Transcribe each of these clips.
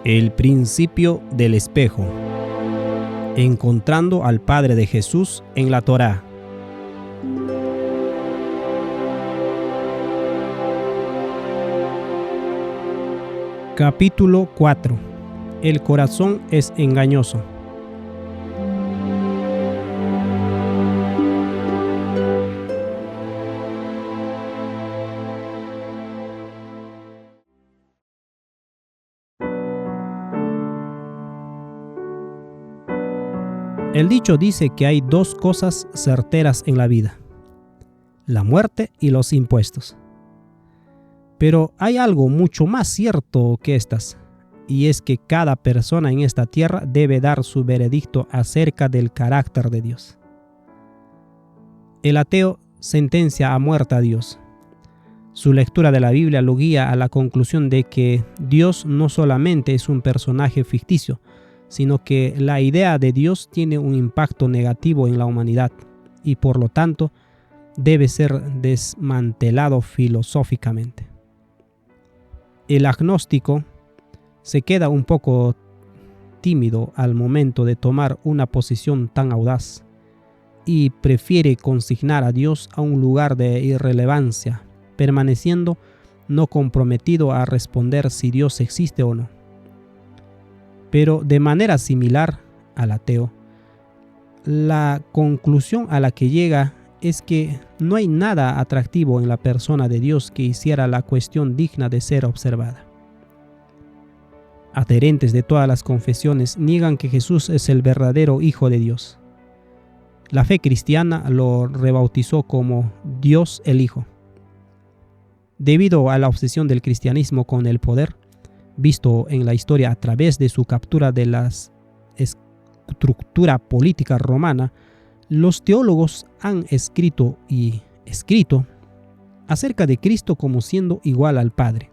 El principio del espejo. Encontrando al Padre de Jesús en la Torá. Capítulo 4. El corazón es engañoso. El dicho dice que hay dos cosas certeras en la vida: la muerte y los impuestos. Pero hay algo mucho más cierto que estas, y es que cada persona en esta tierra debe dar su veredicto acerca del carácter de Dios. El ateo sentencia a muerte a Dios. Su lectura de la Biblia lo guía a la conclusión de que Dios no solamente es un personaje ficticio, sino que la idea de Dios tiene un impacto negativo en la humanidad y por lo tanto debe ser desmantelado filosóficamente. El agnóstico se queda un poco tímido al momento de tomar una posición tan audaz y prefiere consignar a Dios a un lugar de irrelevancia, permaneciendo no comprometido a responder si Dios existe o no. Pero de manera similar al ateo, la conclusión a la que llega es que no hay nada atractivo en la persona de Dios que hiciera la cuestión digna de ser observada. Adherentes de todas las confesiones niegan que Jesús es el verdadero Hijo de Dios. La fe cristiana lo rebautizó como Dios el Hijo. Debido a la obsesión del cristianismo con el poder, visto en la historia a través de su captura de la estructura política romana, los teólogos han escrito acerca de Cristo como siendo igual al Padre,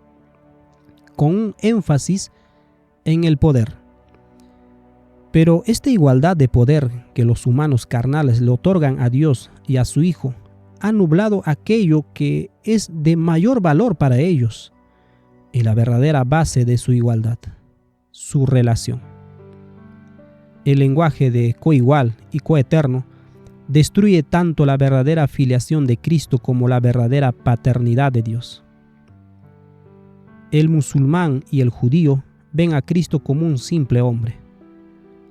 con un énfasis en el poder. Pero esta igualdad de poder que los humanos carnales le otorgan a Dios y a su Hijo ha nublado aquello que es de mayor valor para ellos y la verdadera base de su igualdad, su relación. El lenguaje de coigual y coeterno destruye tanto la verdadera filiación de Cristo como la verdadera paternidad de Dios. El musulmán y el judío ven a Cristo como un simple hombre,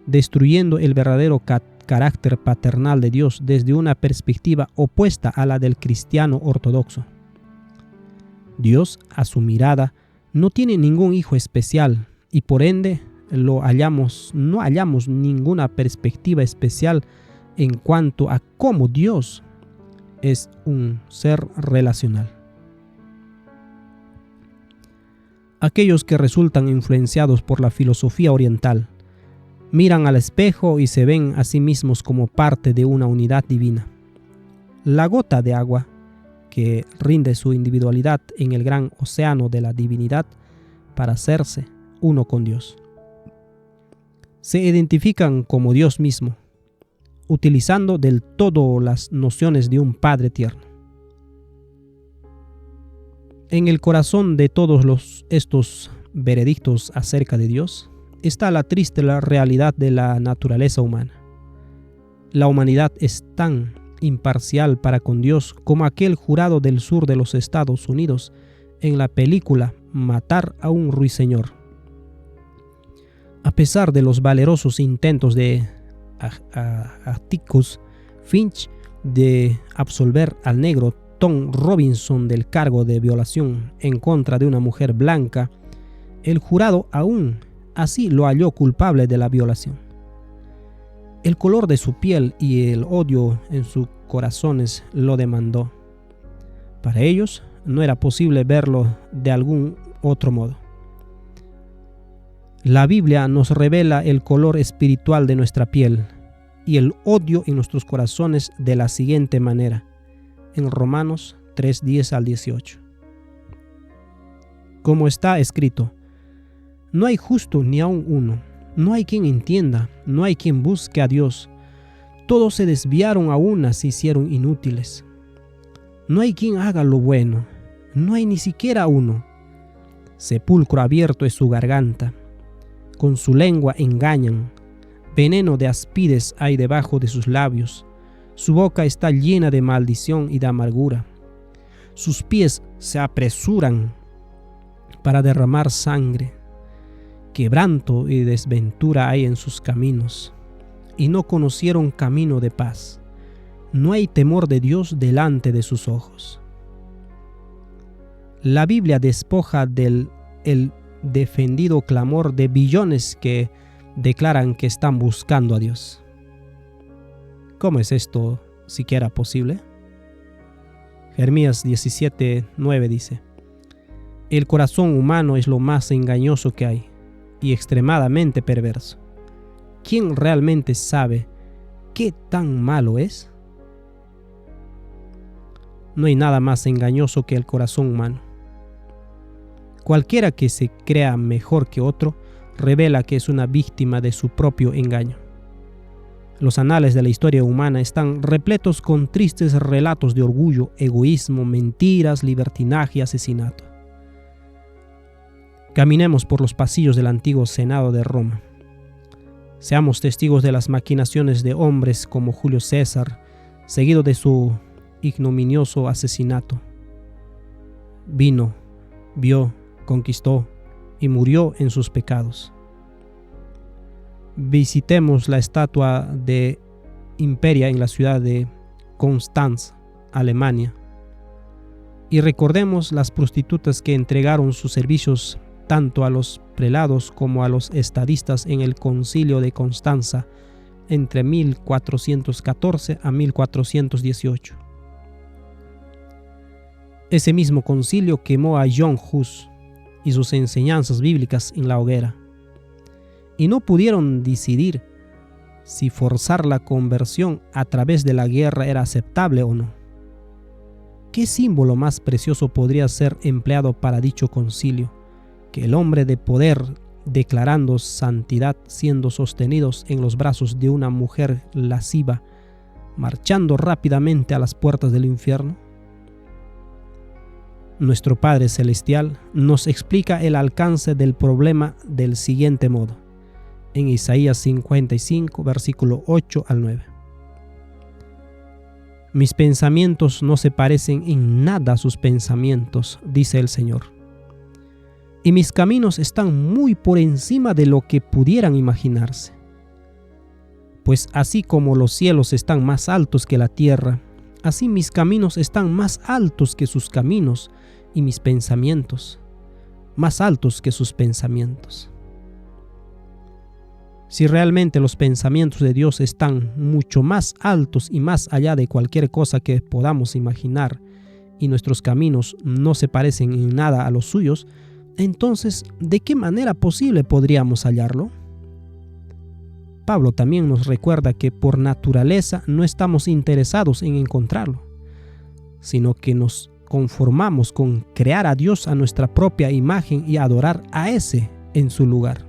destruyendo el verdadero carácter paternal de Dios desde una perspectiva opuesta a la del cristiano ortodoxo. Dios, a su mirada, no tiene ningún hijo especial y por ende no hallamos ninguna perspectiva especial en cuanto a cómo Dios es un ser relacional. Aquellos que resultan influenciados por la filosofía oriental miran al espejo y se ven a sí mismos como parte de una unidad divina. La gota de agua que rinde su individualidad en el gran océano de la divinidad para hacerse uno con Dios. Se identifican como Dios mismo, utilizando del todo las nociones de un Padre tierno. En el corazón de todos estos veredictos acerca de Dios está la triste realidad de la naturaleza humana. La humanidad es tan imparcial para con Dios como aquel jurado del sur de los Estados Unidos en la película Matar a un ruiseñor. A pesar de los valerosos intentos de Atticus Finch de absolver al negro Tom Robinson del cargo de violación en contra de una mujer blanca, el jurado aún así lo halló culpable de la violación. El color de su piel y el odio en sus corazones lo demandó. Para ellos no era posible verlo de algún otro modo. La Biblia nos revela el color espiritual de nuestra piel y el odio en nuestros corazones de la siguiente manera, en Romanos 3:10 al 18. Como está escrito: no hay justo ni aun uno, no hay quien entienda, no hay quien busque a Dios. Todos se desviaron a una, se hicieron inútiles. No hay quien haga lo bueno, no hay ni siquiera uno. Sepulcro abierto es su garganta. con su lengua engañan, veneno de áspides hay debajo de sus labios, su boca está llena de maldición y de amargura, sus pies se apresuran para derramar sangre, quebranto y desventura hay en sus caminos, y no conocieron camino de paz. No hay temor de Dios delante de sus ojos. La Biblia despoja del defendido clamor de billones que declaran que están buscando a Dios. ¿Cómo es esto siquiera posible? Jeremías 17:9 dice: el corazón humano es lo más engañoso que hay y extremadamente perverso. ¿Quién realmente sabe qué tan malo es? No hay nada más engañoso que el corazón humano. Cualquiera que se crea mejor que otro revela que es una víctima de su propio engaño. Los anales de la historia humana están repletos con tristes relatos de orgullo, egoísmo, mentiras, libertinaje y asesinato. Caminemos por los pasillos del antiguo Senado de Roma. Seamos testigos de las maquinaciones de hombres como Julio César, seguido de su ignominioso asesinato. Vino, vio, conquistó y murió en sus pecados. Visitemos la estatua de Imperia en la ciudad de Constanza, Alemania, y recordemos las prostitutas que entregaron sus servicios tanto a los prelados como a los estadistas en el concilio de Constanza entre 1414 a 1418. Ese mismo concilio quemó a John Hus y sus enseñanzas bíblicas en la hoguera, y no pudieron decidir si forzar la conversión a través de la guerra era aceptable o no. ¿Qué símbolo más precioso podría ser empleado para dicho concilio que el hombre de poder declarando santidad siendo sostenidos en los brazos de una mujer lasciva, marchando rápidamente a las puertas del infierno? Nuestro Padre Celestial nos explica el alcance del problema del siguiente modo, en Isaías 55, versículo 8 al 9. Mis pensamientos no se parecen en nada a sus pensamientos, dice el Señor. Y mis caminos están muy por encima de lo que pudieran imaginarse. Pues así como los cielos están más altos que la tierra, así mis caminos están más altos que sus caminos, y mis pensamientos más altos que sus pensamientos. Si realmente los pensamientos de Dios están mucho más altos y más allá de cualquier cosa que podamos imaginar, y nuestros caminos no se parecen en nada a los suyos, entonces, ¿de qué manera posible podríamos hallarlo? Pablo también nos recuerda que por naturaleza no estamos interesados en encontrarlo, sino que nos conformamos con crear a Dios a nuestra propia imagen y adorar a ese en su lugar.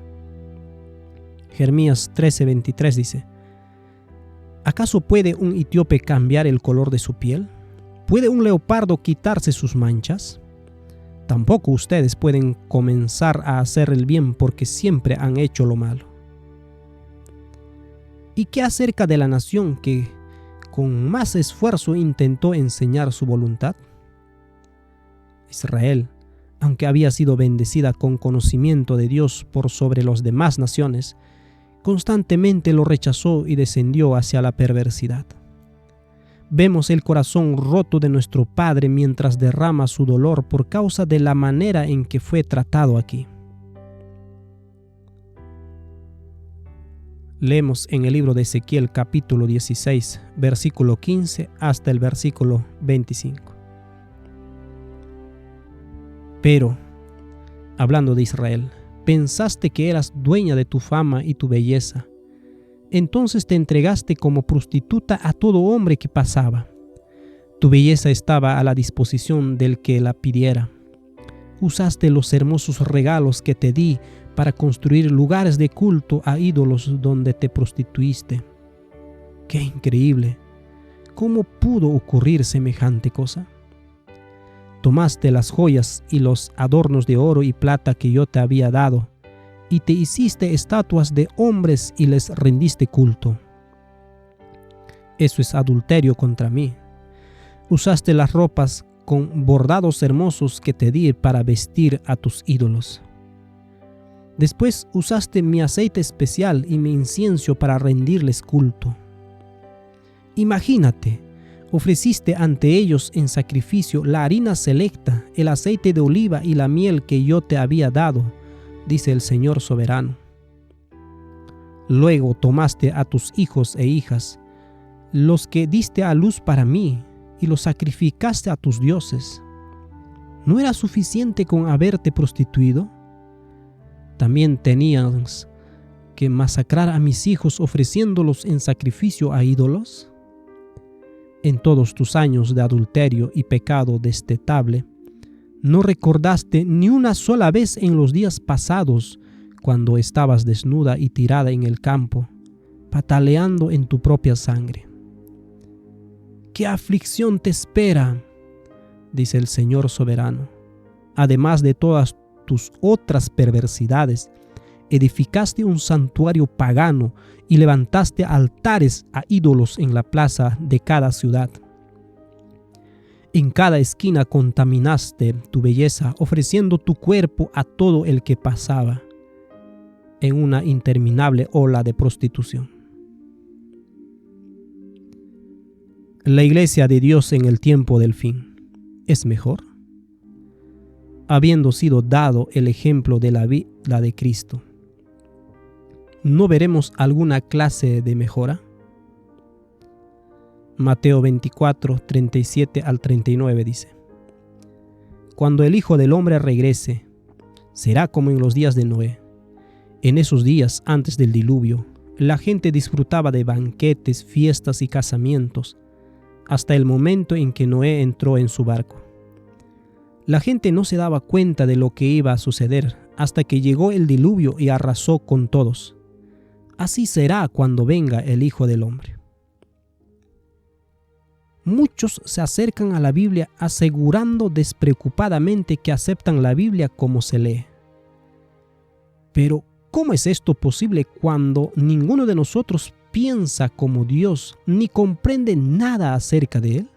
Jeremías 13:23 dice: ¿acaso puede un etíope cambiar el color de su piel? ¿Puede un leopardo quitarse sus manchas? Tampoco ustedes pueden comenzar a hacer el bien porque siempre han hecho lo malo. ¿Y qué acerca de la nación que con más esfuerzo intentó enseñar su voluntad? Israel, aunque había sido bendecida con conocimiento de Dios por sobre las demás naciones, constantemente lo rechazó y descendió hacia la perversidad. Vemos el corazón roto de nuestro Padre mientras derrama su dolor por causa de la manera en que fue tratado aquí. Leemos en el libro de Ezequiel capítulo 16, versículo 15 hasta el versículo 25. Pero, hablando de Israel, pensaste que eras dueña de tu fama y tu belleza. Entonces te entregaste como prostituta a todo hombre que pasaba. Tu belleza estaba a la disposición del que la pidiera. Usaste los hermosos regalos que te di para construir lugares de culto a ídolos donde te prostituiste. ¡Qué increíble! ¿Cómo pudo ocurrir semejante cosa? Tomaste las joyas y los adornos de oro y plata que yo te había dado, y te hiciste estatuas de hombres y les rendiste culto. Eso es adulterio contra mí. Usaste las ropas con bordados hermosos que te di para vestir a tus ídolos. Después usaste mi aceite especial y mi incienso para rendirles culto. Imagínate, ofreciste ante ellos en sacrificio la harina selecta, el aceite de oliva y la miel que yo te había dado, dice el Señor soberano. Luego tomaste a tus hijos e hijas, los que diste a luz para mí, y los sacrificaste a tus dioses. ¿No era suficiente con haberte prostituido? También tenías que masacrar a mis hijos ofreciéndolos en sacrificio a ídolos. En todos tus años de adulterio y pecado detestable, no recordaste ni una sola vez en los días pasados, cuando estabas desnuda y tirada en el campo, pataleando en tu propia sangre. ¿Qué aflicción te espera?, dice el Señor soberano. Además de todas tus otras perversidades, edificaste un santuario pagano y levantaste altares a ídolos en la plaza de cada ciudad. En cada esquina contaminaste tu belleza, ofreciendo tu cuerpo a todo el que pasaba, en una interminable ola de prostitución. La iglesia de Dios en el tiempo del fin es mejor, habiendo sido dado el ejemplo de la vida de Cristo. ¿No veremos alguna clase de mejora? Mateo 24, 37 al 39 dice: Cuando el Hijo del Hombre regrese, será como en los días de Noé. En esos días antes del diluvio, la gente disfrutaba de banquetes, fiestas y casamientos, hasta el momento en que Noé entró en su barco. La gente no se daba cuenta de lo que iba a suceder hasta que llegó el diluvio y arrasó con todos. Así será cuando venga el Hijo del Hombre. Muchos se acercan a la Biblia asegurando despreocupadamente que aceptan la Biblia como se lee. Pero, ¿cómo es esto posible cuando ninguno de nosotros piensa como Dios ni comprende nada acerca de Él?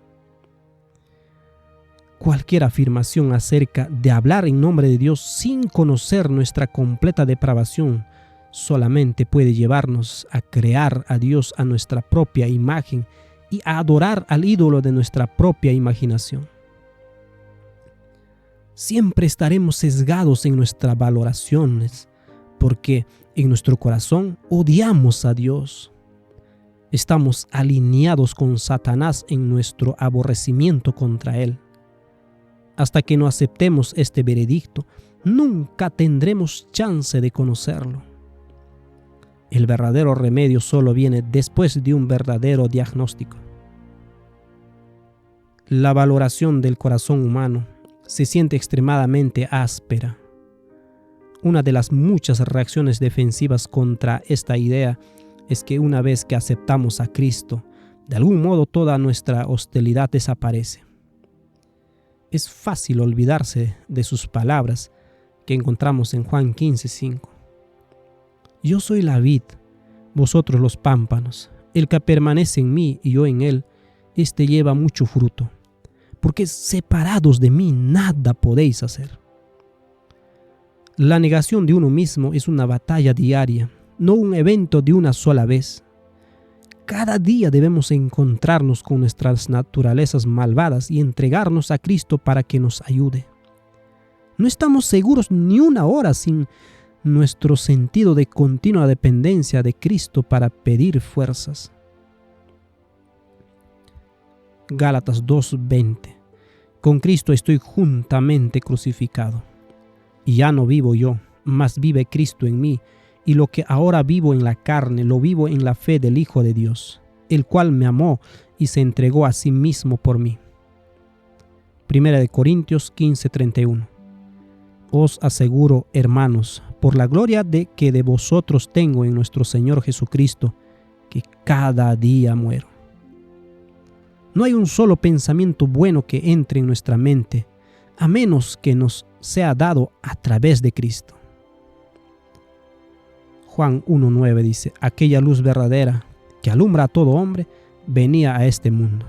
Cualquier afirmación acerca de hablar en nombre de Dios sin conocer nuestra completa depravación solamente puede llevarnos a crear a Dios a nuestra propia imagen y a adorar al ídolo de nuestra propia imaginación. Siempre estaremos sesgados en nuestras valoraciones porque en nuestro corazón odiamos a Dios. Estamos alineados con Satanás en nuestro aborrecimiento contra Él. Hasta que no aceptemos este veredicto, nunca tendremos chance de conocerlo. El verdadero remedio solo viene después de un verdadero diagnóstico. La valoración del corazón humano se siente extremadamente áspera. Una de las muchas reacciones defensivas contra esta idea es que una vez que aceptamos a Cristo, de algún modo toda nuestra hostilidad desaparece. Es fácil olvidarse de sus palabras que encontramos en Juan 15:5. Yo soy la vid, vosotros los pámpanos. El que permanece en mí y yo en él, éste lleva mucho fruto, porque separados de mí nada podéis hacer. La negación de uno mismo es una batalla diaria, no un evento de una sola vez. Cada día debemos encontrarnos con nuestras naturalezas malvadas y entregarnos a Cristo para que nos ayude. No estamos seguros ni una hora sin nuestro sentido de continua dependencia de Cristo para pedir fuerzas. Gálatas 2:20. Con Cristo estoy juntamente crucificado. Y ya no vivo yo, mas vive Cristo en mí. Y lo que ahora vivo en la carne, lo vivo en la fe del Hijo de Dios, el cual me amó y se entregó a sí mismo por mí. 1 Corintios 15:31. Os aseguro, hermanos, por la gloria que de vosotros tengo en nuestro Señor Jesucristo, que cada día muero. No hay un solo pensamiento bueno que entre en nuestra mente, a menos que nos sea dado a través de Cristo. Juan 1:9 dice: aquella luz verdadera que alumbra a todo hombre venía a este mundo.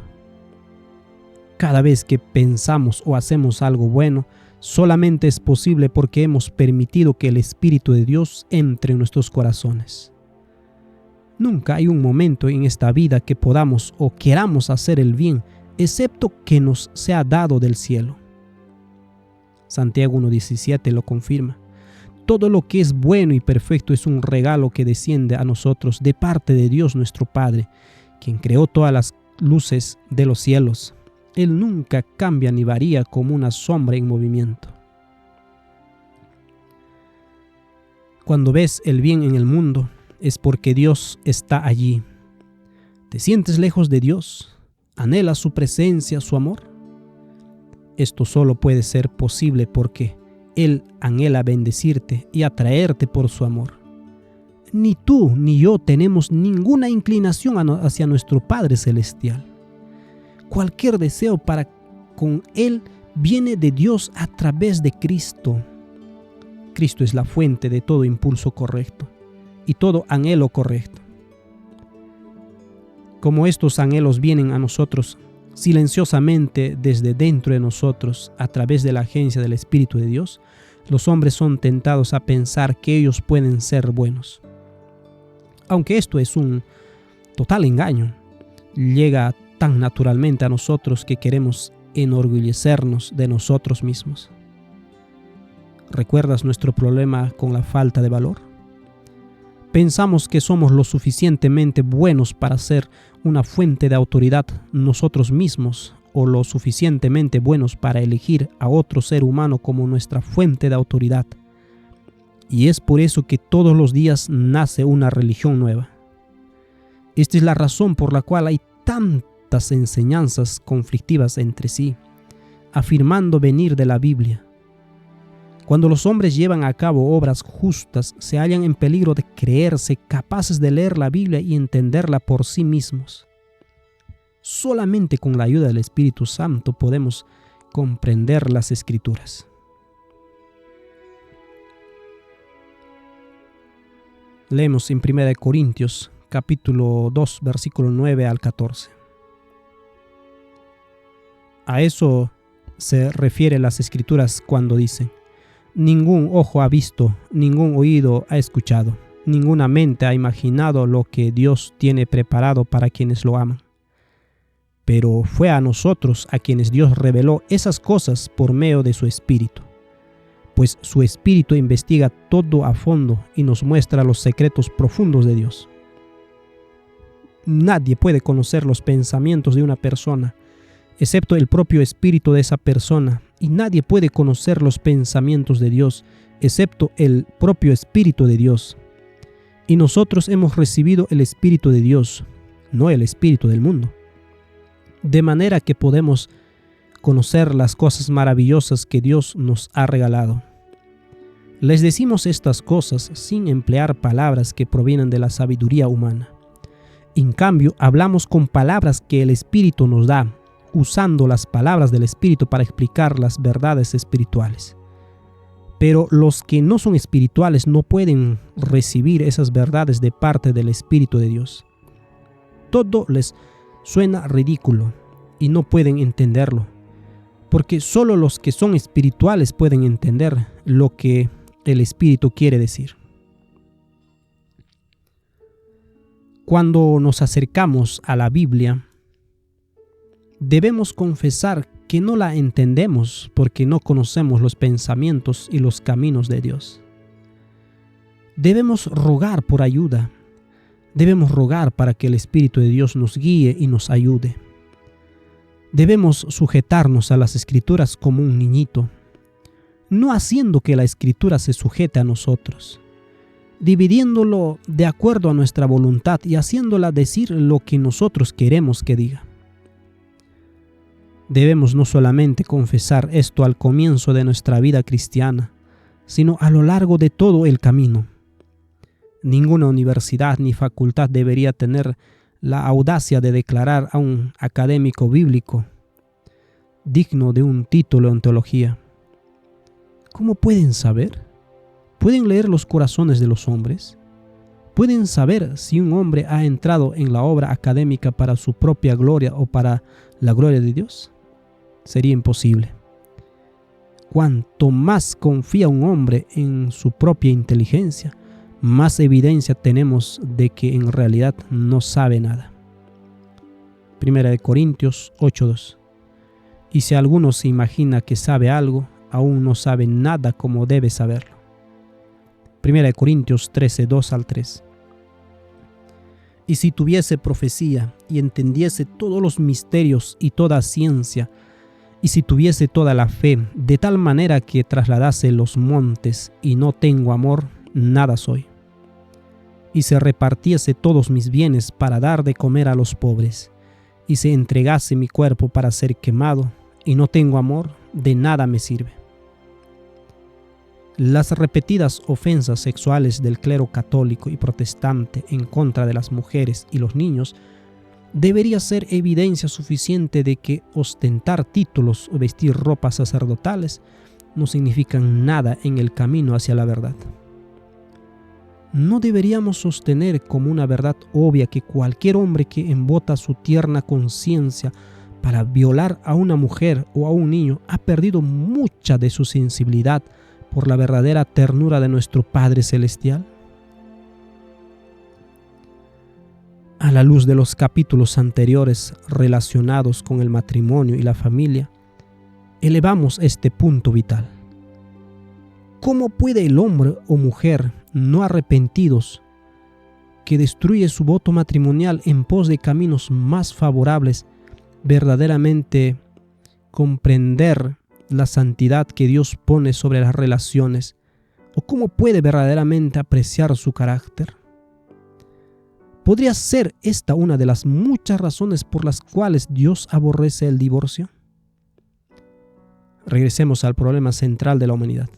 Cada vez que pensamos o hacemos algo bueno, solamente es posible porque hemos permitido que el Espíritu de Dios entre en nuestros corazones. Nunca hay un momento en esta vida que podamos o queramos hacer el bien, excepto que nos sea dado del cielo. Santiago 1:17 lo confirma. Todo lo que es bueno y perfecto es un regalo que desciende a nosotros de parte de Dios nuestro Padre, quien creó todas las luces de los cielos. Él nunca cambia ni varía como una sombra en movimiento. Cuando ves el bien en el mundo, es porque Dios está allí. ¿Te sientes lejos de Dios? ¿Anhelas su presencia, su amor? Esto solo puede ser posible porque Él anhela bendecirte y atraerte por su amor. Ni tú ni yo tenemos ninguna inclinación hacia nuestro Padre Celestial. Cualquier deseo para con Él viene de Dios a través de Cristo. Cristo es la fuente de todo impulso correcto y todo anhelo correcto. Como estos anhelos vienen a nosotros silenciosamente desde dentro de nosotros a través de la agencia del Espíritu de Dios, los hombres son tentados a pensar que ellos pueden ser buenos. Aunque esto es un total engaño, llega tan naturalmente a nosotros que queremos enorgullecernos de nosotros mismos. ¿Recuerdas nuestro problema con la falta de valor? Pensamos que somos lo suficientemente buenos para ser una fuente de autoridad nosotros mismos o lo suficientemente buenos para elegir a otro ser humano como nuestra fuente de autoridad. Y es por eso que todos los días nace una religión nueva. Esta es la razón por la cual hay tantas enseñanzas conflictivas entre sí, afirmando venir de la Biblia. Cuando los hombres llevan a cabo obras justas, se hallan en peligro de creerse capaces de leer la Biblia y entenderla por sí mismos. Solamente con la ayuda del Espíritu Santo podemos comprender las Escrituras. Leemos en 1 Corintios, capítulo 2, versículo 9 al 14. A eso se refiere las Escrituras cuando dicen: ningún ojo ha visto, ningún oído ha escuchado, ninguna mente ha imaginado lo que Dios tiene preparado para quienes lo aman. Pero fue a nosotros a quienes Dios reveló esas cosas por medio de su Espíritu, pues su Espíritu investiga todo a fondo y nos muestra los secretos profundos de Dios. Nadie puede conocer los pensamientos de una persona, excepto el propio Espíritu de esa persona, y nadie puede conocer los pensamientos de Dios, excepto el propio Espíritu de Dios. Y nosotros hemos recibido el Espíritu de Dios, no el espíritu del mundo, de manera que podemos conocer las cosas maravillosas que Dios nos ha regalado. Les decimos estas cosas sin emplear palabras que provienen de la sabiduría humana. En cambio, hablamos con palabras que el Espíritu nos da, usando las palabras del Espíritu para explicar las verdades espirituales. Pero los que no son espirituales no pueden recibir esas verdades de parte del Espíritu de Dios. Todo les suena ridículo y no pueden entenderlo, porque solo los que son espirituales pueden entender lo que el Espíritu quiere decir. Cuando nos acercamos a la Biblia, debemos confesar que no la entendemos porque no conocemos los pensamientos y los caminos de Dios. Debemos rogar por ayuda. Debemos rogar para que el Espíritu de Dios nos guíe y nos ayude. Debemos sujetarnos a las Escrituras como un niñito, no haciendo que la Escritura se sujete a nosotros, dividiéndolo de acuerdo a nuestra voluntad y haciéndola decir lo que nosotros queremos que diga. Debemos no solamente confesar esto al comienzo de nuestra vida cristiana, sino a lo largo de todo el camino. Ninguna universidad ni facultad debería tener la audacia de declarar a un académico bíblico digno de un título en teología. ¿Cómo pueden saber? ¿Pueden leer los corazones de los hombres? ¿Pueden saber si un hombre ha entrado en la obra académica para su propia gloria o para la gloria de Dios? Sería imposible. Cuanto más confía un hombre en su propia inteligencia, más evidencia tenemos de que en realidad no sabe nada. 1 Corintios 8:2. Y si alguno se imagina que sabe algo, aún no sabe nada como debe saberlo. 1 Corintios 13:2 al 3. Y si tuviese profecía y entendiese todos los misterios y toda ciencia, y si tuviese toda la fe, de tal manera que trasladase los montes, y no tengo amor, nada soy. Y se repartiese todos mis bienes para dar de comer a los pobres, y se entregase mi cuerpo para ser quemado, y no tengo amor, de nada me sirve. Las repetidas ofensas sexuales del clero católico y protestante en contra de las mujeres y los niños debería ser evidencia suficiente de que ostentar títulos o vestir ropas sacerdotales no significan nada en el camino hacia la verdad. No deberíamos sostener como una verdad obvia que cualquier hombre que embota su tierna conciencia para violar a una mujer o a un niño ha perdido mucha de su sensibilidad por la verdadera ternura de nuestro Padre Celestial. A la luz de los capítulos anteriores relacionados con el matrimonio y la familia, elevamos este punto vital. ¿Cómo puede el hombre o mujer no arrepentidos que destruye su voto matrimonial en pos de caminos más favorables verdaderamente comprender la santidad que Dios pone sobre las relaciones? ¿O cómo puede verdaderamente apreciar su carácter? ¿Podría ser esta una de las muchas razones por las cuales Dios aborrece el divorcio? Regresemos al problema central de la humanidad.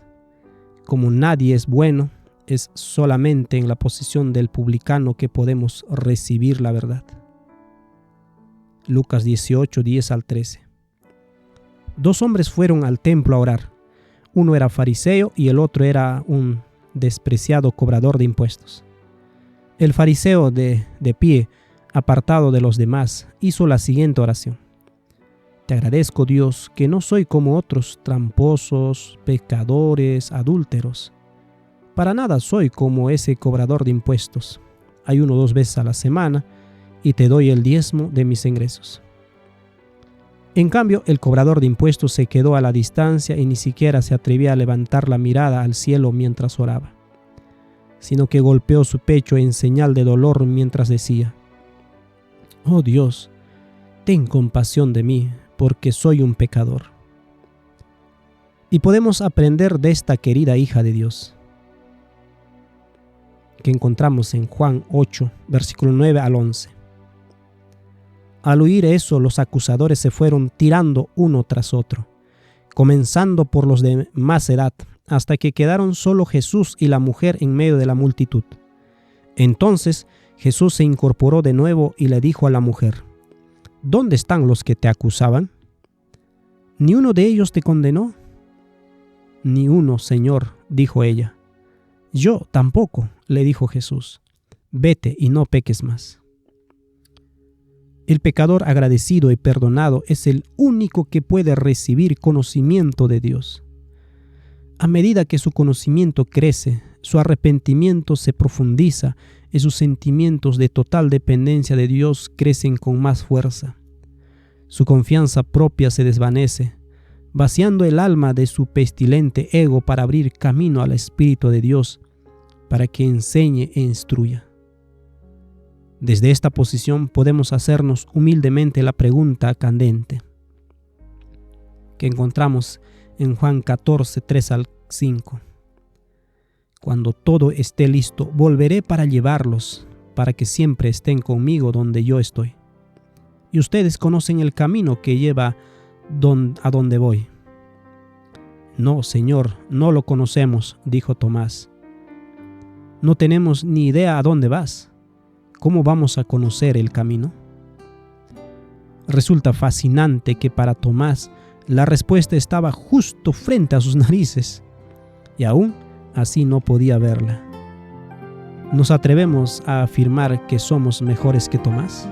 Como nadie es bueno, es solamente en la posición del publicano que podemos recibir la verdad. Lucas 18, 10 al 13. 2 hombres fueron al templo a orar. Uno era fariseo y el otro era un despreciado cobrador de impuestos. El fariseo de pie, apartado de los demás, hizo la siguiente oración: Te agradezco, Dios, que no soy como otros tramposos, pecadores, adúlteros. Para nada soy como ese cobrador de impuestos. Ayuno 2 veces a la semana y te doy el diezmo de mis ingresos. En cambio, el cobrador de impuestos se quedó a la distancia y ni siquiera se atrevía a levantar la mirada al cielo mientras oraba, sino que golpeó su pecho en señal de dolor mientras decía: Oh Dios, ten compasión de mí, porque soy un pecador. Y podemos aprender de esta querida hija de Dios, que encontramos en Juan 8, versículo 9 al 11. Al oír eso, los acusadores se fueron tirando uno tras otro, comenzando por los de más edad, hasta que quedaron solo Jesús y la mujer en medio de la multitud. Entonces Jesús se incorporó de nuevo y le dijo a la mujer: ¿Dónde están los que te acusaban? ¿Ni uno de ellos te condenó? Ni uno, Señor, dijo ella. Yo tampoco, le dijo Jesús. Vete y no peques más. El pecador agradecido y perdonado es el único que puede recibir conocimiento de Dios. A medida que su conocimiento crece, su arrepentimiento se profundiza y sus sentimientos de total dependencia de Dios crecen con más fuerza. Su confianza propia se desvanece, vaciando el alma de su pestilente ego para abrir camino al Espíritu de Dios, para que enseñe e instruya. Desde esta posición podemos hacernos humildemente la pregunta candente que encontramos en Juan 14, 3 al 5. Cuando todo esté listo, volveré para llevarlos, para que siempre estén conmigo donde yo estoy. Y ustedes conocen el camino que lleva a donde voy. No, Señor, no lo conocemos, dijo Tomás. No tenemos ni idea a dónde vas. ¿Cómo vamos a conocer el camino? Resulta fascinante que para Tomás la respuesta estaba justo frente a sus narices y aún así no podía verla. ¿Nos atrevemos a afirmar que somos mejores que Tomás?